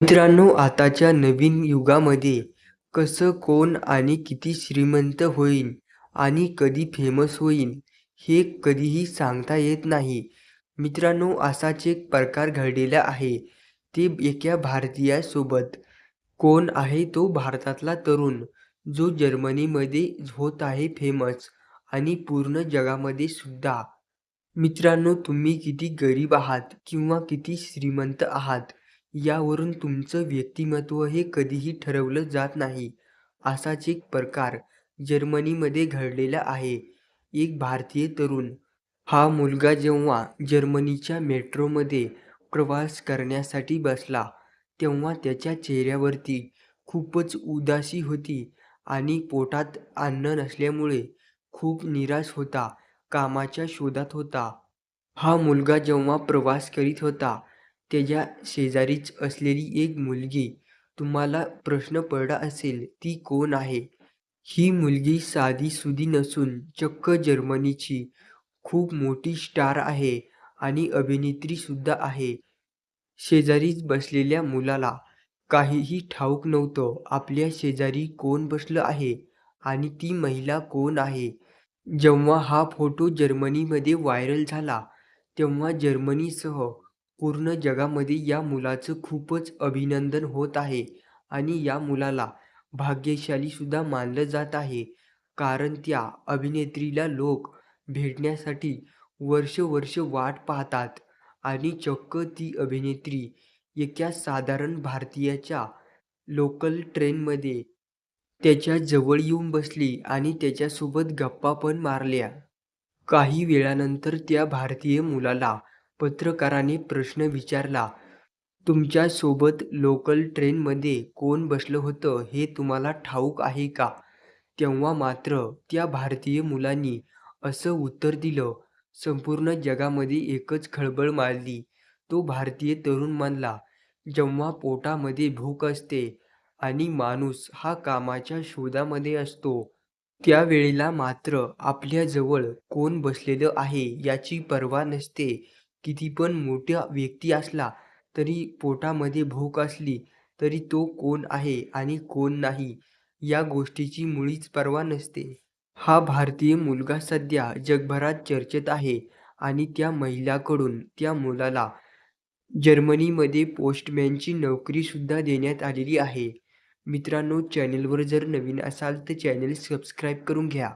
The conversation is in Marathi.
मित्रांनो, आताच्या नवीन युगामध्ये कसं, कोण आणि किती श्रीमंत होईल आणि कधी फेमस होईल, हे कधीही सांगता येत नाही. मित्रांनो, असाच एक प्रकार घडलेला आहे. ते एका भारतीयासोबत. कोण आहे तो भारतातला तरुण, जो जर्मनीमध्ये होत आहे फेमस आणि पूर्ण जगामध्ये सुद्धा. मित्रांनो, तुम्ही किती गरीब आहात किंवा किती श्रीमंत आहात, यावरून तुमचं व्यक्तिमत्व हे कधीही ठरवलं जात नाही. असाच एक प्रकार जर्मनीमध्ये घडलेला आहे. एक भारतीय तरुण. हा मुलगा जेव्हा जर्मनीच्या मेट्रोमध्ये प्रवास करण्यासाठी बसला, तेव्हा त्याच्या चेहऱ्यावरती खूपच उदासी होती आणि पोटात अन्न नसल्यामुळे खूप निराश होता. कामाच्या शोधात होता. हा मुलगा जेव्हा प्रवास करीत होता, त्याच्या शेजारीच असलेली एक मुलगी. तुम्हाला प्रश्न पडला असेल, ती कोण आहे? ही मुलगी साधीसुधी नसून चक्क जर्मनीची खूप मोठी स्टार आहे आणि अभिनेत्री सुद्धा आहे. शेजारीच बसलेल्या मुलाला काहीही ठाऊक नव्हतं, आपल्या शेजारी कोण बसलं आहे आणि ती महिला कोण आहे. जेव्हा हा फोटो जर्मनीमध्ये व्हायरल झाला, तेव्हा जर्मनीसह पूर्ण जगामध्ये या मुलाचं खूपच अभिनंदन होत आहे आणि या मुलाला भाग्यशालीसुद्धा मानलं जात आहे. कारण त्या अभिनेत्रीला लोक भेटण्यासाठी वर्ष-वर्ष वाट पाहतात आणि चक्क ती अभिनेत्री एका साधारण भारतीयाच्या लोकल ट्रेनमध्ये त्याच्या जवळ येऊन बसली आणि त्याच्यासोबत गप्पा पण मारल्या. काही वेळानंतर त्या भारतीय मुलाला पत्रकाराने प्रश्न विचारला, "तुमच्या सोबत लोकल ट्रेनमध्ये कोण बसलं होतं हे तुम्हाला ठाऊक आहे का?" तेव्हा मात्र त्या भारतीय मुलांनी असं उत्तर दिलं. संपूर्ण जगामध्ये एकच खळबळ माजली. तो भारतीय तरुण म्हणला, "जेव्हा पोटामध्ये भूक असते आणि माणूस हा कामाच्या शोधामध्ये असतो, त्यावेळेला मात्र आपल्याजवळ कोण बसलेलं आहे याची पर्वा नसते. किती पण मोठा व्यक्ती असला तरी पोटामध्ये भूक असली तरी तो कोण आहे आणि कोण नाही या गोष्टीची मुळीच पर्वा नसते." हा भारतीय मुलगा सध्या जगभरात चर्चेत आहे आणि त्या महिलेकडून त्या मुलाला जर्मनीमध्ये पोस्टमॅनची नोकरीसुद्धा देण्यात आलेली आहे. मित्रांनो, चॅनलवर जर नवीन असाल तर चॅनल सबस्क्राईब करून घ्या.